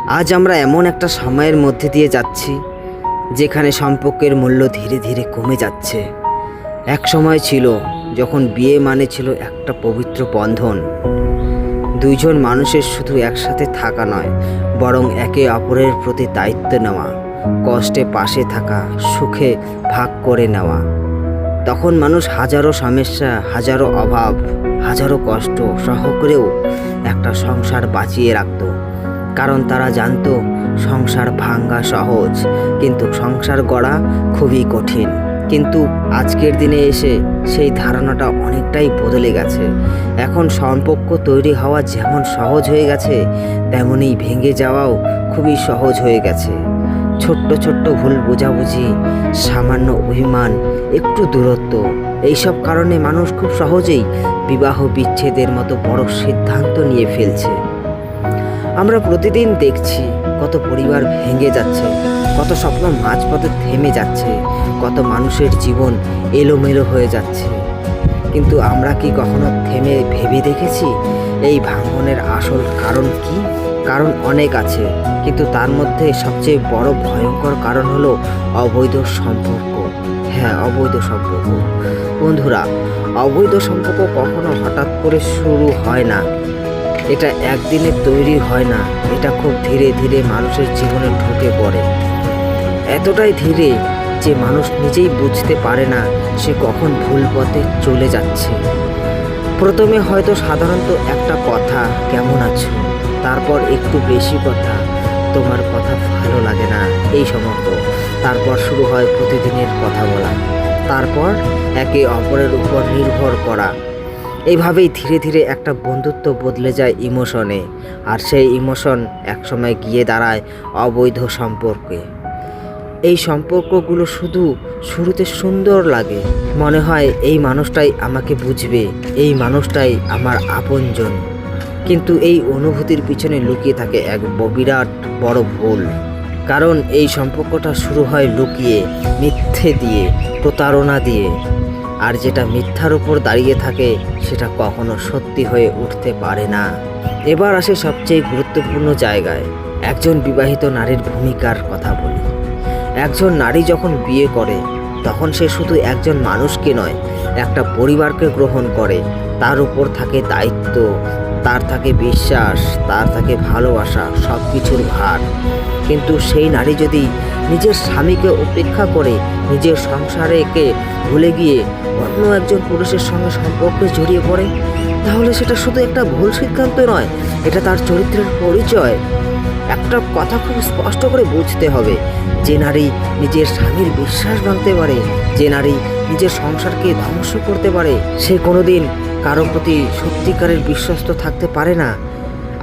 আজ আমরা এমন একটা সময়ের মধ্যে দিয়ে যাচ্ছি যেখানে সম্পর্কের মূল্য ধীরে ধীরে কমে যাচ্ছে। এক সময় ছিল যখন বিয়ে মানে ছিল একটা পবিত্র বন্ধন, দুইজন মানুষের শুধু একসাথে থাকা নয়, বরং একে অপরের প্রতি দায়িত্ব নেওয়া, কষ্টে পাশে থাকা, সুখে ভাগ করে নেওয়া। তখন মানুষ হাজারো সমস্যা, হাজারো অভাব, হাজারো কষ্ট সহ করেও একটা সংসার বাঁচিয়ে রাখত, কারণ তারা জানতো সংসার ভাঙা সহজ, কিন্তু সংসার গড়া খুবই কঠিন। কিন্তু আজকের দিনে এসে সেই ধারণাটা অনেকটাই বদলে গেছে। এখন সম্পর্ক তৈরি হওয়া যেমন সহজ হয়ে গেছে, তেমনই ভেঙে যাওয়াও খুবই সহজ হয়ে গেছে। ছোট্ট ছোট্ট ভুল বোঝাবুঝি, সামান্য অভিমান, একটু দূরত্ব, এইসব কারণে মানুষ খুব সহজেই বিবাহ বিচ্ছেদের মতো বড় সিদ্ধান্ত নিয়ে ফেলছে। আমরা প্রতিদিন দেখছি কত পরিবার ভেঙে যাচ্ছে, কত স্বপ্ন মাঝপথে থেমে যাচ্ছে, কত মানুষের জীবন এলোমেলো হয়ে যাচ্ছে। কিন্তু আমরা কি কখনো থেমে ভেবে দেখেছি এই ভাঙনের আসল কারণ কি? কারণ অনেক আছে, কিন্তু তার মধ্যে সবচেয়ে বড় ভয়ঙ্কর কারণ হলো অবৈধ সম্পর্ক। হ্যাঁ, অবৈধ সম্পর্ক। বন্ধুরা, অবৈধ সম্পর্ক কখনো হঠাৎ করে শুরু হয় না, এটা একদিনে তৈরি হয় না, এটা খুব ধীরে ধীরে মানুষের জীবনে ঢুকে পড়ে। এতটাই ধীরে যে মানুষ নিজেই বুঝতে পারে না সে কখন ভুল পথে চলে যাচ্ছে। প্রথমে হয়তো সাধারণত একটা কথা, কেমন আছো, তারপর একটু বেশি কথা, তোমার কথা ভালো লাগে না, এই সমস্ত। তারপর শুরু হয় প্রতিদিনের কথা বলা, তারপর একে অপরের উপর নির্ভর করা। এইভাবেই ধীরে ধীরে একটা বন্ধুত্ব বদলে যায় ইমোশনে, আর সেই ইমোশন একসময় গিয়ে দাঁড়ায় অবৈধ সম্পর্কে। এই সম্পর্কগুলো শুধু শুরুতে সুন্দর লাগে, মনে হয় এই মানুষটাই আমাকে বুঝবে, এই মানুষটাই আমার আপনজন। কিন্তু এই অনুভূতির পিছনে লুকিয়ে থাকে এক বিরাট বড় ভুল। কারণ এই সম্পর্কটা শুরু হয় লুকিয়ে, মিথ্যে দিয়ে, প্রতারণা দিয়ে। আর যেটা মিথ্যার উপর দাঁড়িয়ে থাকে সেটা কখনো সত্যি হয়ে উঠতে পারে না। এবার আসে সবচেয়ে গুরুত্বপূর্ণ জায়গায়, একজন বিবাহিত নারীর ভূমিকার কথা বলি। একজন নারী যখন বিয়ে করে তখন সে শুধু একজন মানুষকে নয়, একটা পরিবারকে গ্রহণ করে। তার উপর থাকে দায়িত্ব, তার থাকে বিশ্বাস, তার থাকে ভালোবাসা, সব কিছুর ভার। কিন্তু সেই নারী যদি নিজের স্বামীকে উপেক্ষা করে, নিজের সংসারকে ভুলে গিয়ে অন্য একজন পুরুষের সঙ্গে সম্পর্কে জড়িয়ে পড়ে, তাহলে সেটা শুধু একটা ভুল সিদ্ধান্ত নয়, এটা তার চরিত্রের পরিচয়। একটা কথা খুব স্পষ্ট করে বুঝতে হবে, যে নারী নিজের স্বামীর বিশ্বাস ভাঙতে পারে, যে নারী নিজের সংসারকে ধ্বংস করতে পারে, সে কোনোদিন কারো প্রতি সত্যিকারের বিশ্বস্ত থাকতে পারে না।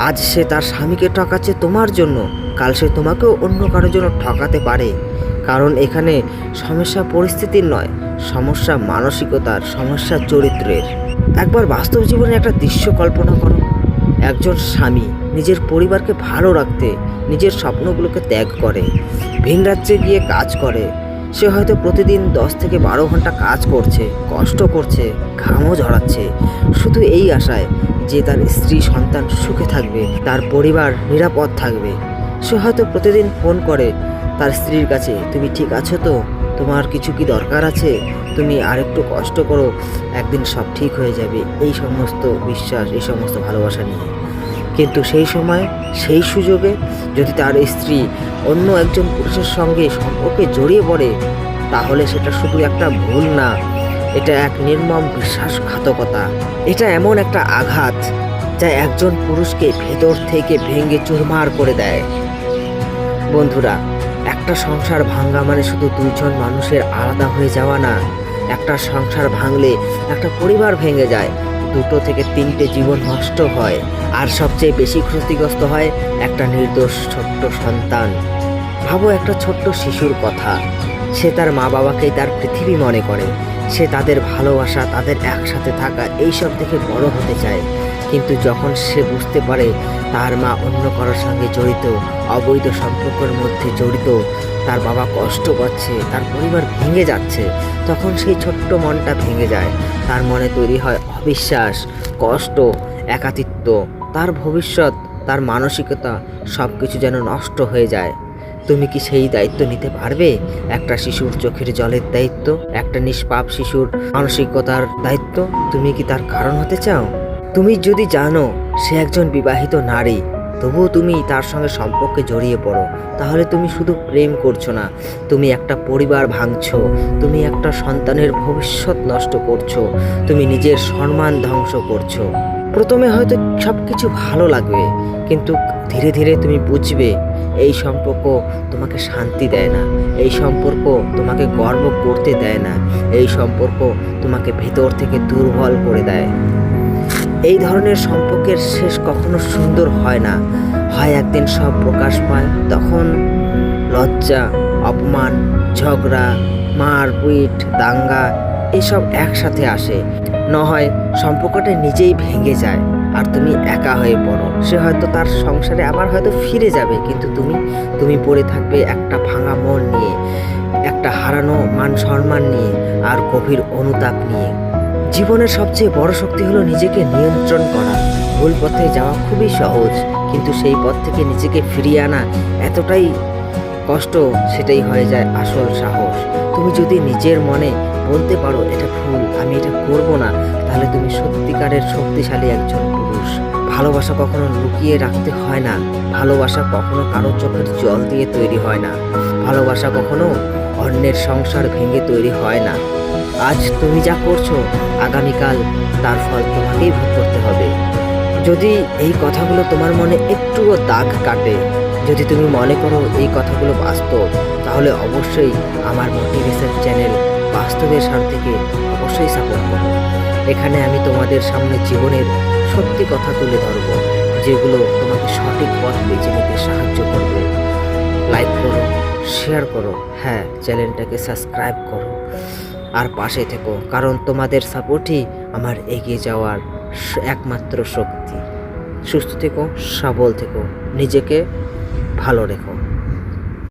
আজ সে তার স্বামীকে ঠকাচ্ছে তোমার জন্য, কাল সে তোমাকেও অন্য কারোর জন্য ঠকাতে পারে। কারণ এখানে সমস্যা পরিস্থিতির নয়, সমস্যা মানসিকতার, সমস্যা চরিত্রের। একবার বাস্তব জীবনে একটা দৃশ্য কল্পনা করো। একজন স্বামী নিজের পরিবারকে ভালো রাখতে নিজের স্বপ্নগুলোকে ত্যাগ করে, ভিন রাজ্যে গিয়ে কাজ করে। সে হয়তো প্রতিদিন 10 থেকে 12 ঘন্টা কাজ করছে, কষ্ট করছে, ঘামও ঝরাচ্ছে, শুধু এই আশায় যে তার স্ত্রী সন্তান সুখে থাকবে, তার পরিবার নিরাপদ থাকবে। সে হয়তো প্রতিদিন ফোন করে তার স্ত্রীর কাছে, তুমি ঠিক আছো তো, তোমার কিছু কি দরকার আছে, তুমি আরেকটু কষ্ট করো, একদিন সব ঠিক হয়ে যাবে, এই সমস্ত বিশ্বাস, এই সমস্ত ভালোবাসা নিয়ে। কিন্তু সেই সময়, সেই সুযোগে যদি তার স্ত্রী অন্য একজন পুরুষের সঙ্গে সম্পর্কে জড়িয়ে পড়ে, তাহলে সেটা শুধু একটা ভুল না, এটা এক নির্মম বিশ্বাসঘাতকতা। এটা এমন একটা আঘাত যা একজন পুরুষকে ভেতর থেকে ভেঙে চুরমার করে দেয়। বন্ধুরা, একটা সংসার ভাঙা মানে শুধু দুইজন মানুষের আলাদা হয়ে যাওয়া না। একটা সংসার ভাঙলে একটা পরিবার ভেঙে যায়, 2 থেকে 3টে জীবন নষ্ট হয়, আর সবচেয়ে বেশি ক্ষতিগ্রস্ত হয় একটা নির্দোষ ছোট্ট সন্তান। ভাবো একটা ছোট্ট শিশুর কথা, সে তার মা বাবাকেই তার পৃথিবী মনে করে, সে তাদের ভালোবাসা, তাদের একসাথে থাকা, এইসব দেখে বড় হতে চায়। কিন্তু যখন সে বুঝতে পারে তার মা অন্য কারোর সঙ্গে জড়িত, অবৈধ সম্পর্কের মধ্যে জড়িত, তার বাবা কষ্ট পাচ্ছে, তার পরিবার ভেঙে যাচ্ছে, তখন সেই ছোট্ট মনটা ভেঙে যায়। তার মনে তৈরি হয় অবিশ্বাস, কষ্ট, একাকিত্ব। তার ভবিষ্যৎ তার মানসিকতা সব কিছু যেন নষ্ট হয়ে যায়। তুমি কি সেই দায়িত্ব নিতে পারবে? একটা শিশুর চোখের জলের দায়িত্ব, একটা নিষ্পাপ শিশুর মানসিকতার দায়িত্ব, তুমি কি তার কারণ হতে চাও? তুমি যদি জানো সে একজন বিবাহিত নারী, তবুও তুমি তার সঙ্গে সম্পর্কে জড়িয়ে পড়ো, তাহলে তুমি শুধু প্রেম করছো না, তুমি একটা পরিবার ভাঙছো, তুমি একটা সন্তানের ভবিষ্যৎ নষ্ট করছো, তুমি নিজের সম্মান ধ্বংস করছো। প্রথমে হয়তো সব কিছু ভালো লাগবে, কিন্তু ধীরে ধীরে তুমি বুঝবে এই সম্পর্ক তোমাকে শান্তি দেয় না, এই সম্পর্ক তোমাকে গর্ব করতে দেয় না, এই সম্পর্ক তোমাকে ভেতর থেকে দুর্বল করে দেয়। এই ধরনের সম্পর্কের শেষ কখনো সুন্দর হয় না। হয় একদিন সব প্রকাশ পায়, তখন লজ্জা, অপমান, ঝগড়া, মারপিট, দাঙ্গা এসব একসাথে আসে। না হয় সম্পর্কটা নিজেই ভেঙে যায় আর তুমি একা হয়ে পড়ো। সে হয়তো তার সংসারে আবার হয়তো ফিরে যাবে, কিন্তু তুমি পড়ে থাকবে একটা ভাঙা মন নিয়ে, একটা হারানো মান সম্মান নিয়ে, আর গভীর অনুতাপ নিয়ে। জীবনের সবচেয়ে বড় শক্তি হলো নিজেকে নিয়ন্ত্রণ করা। ভুল পথে যাওয়া খুবই সহজ, কিন্তু সেই পথ থেকে নিজেকে ফিরিয়ে আনা এতটাই কষ্ট, সেটাই হয়ে যায় আসল সাহস। তুমি যদি নিজের মনে বলতে পারো এটা ভুল, আমি এটা করব না, তাহলে তুমি সত্যিকারের শক্তিশালী একজন পুরুষ। ভালোবাসা কখনো লুকিয়ে রাখতে হয় না, ভালোবাসা কখনো কারো চোখের জল দিয়ে তৈরি হয় না, ভালোবাসা কখনো অন্যের সংসার ভেঙে তৈরি হয় না। আজ তুমি যা করছো, আগামীকাল তার ফল তোমাকেই ভোগ করতে হবে। যদি এই কথাগুলো তোমার মনে একটুও দাগ কাটে, যদি তুমি মনে করো এই কথাগুলো বাস্তব, তাহলে অবশ্যই আমার মোটিভেশন চ্যানেল বাস্তবের স্বার্থে অবশ্যই সাপোর্ট করো। এখানে আমি তোমাদের সামনে জীবনের সত্যি কথা তুলে ধরবো, যেগুলো তোমাকে সঠিক পথ বেছে নিতে সাহায্য করবে। লাইক করো, শেয়ার করো, হ্যাঁ চ্যানেলটাকে সাবস্ক্রাইব করো, আর পাশে থেকো, কারণ তোমাদের সাপোর্টই আমার এগিয়ে যাওয়ার একমাত্র শক্তি। সুস্থ থেকো, সবল থেকো, নিজেকে ভালো রেখো।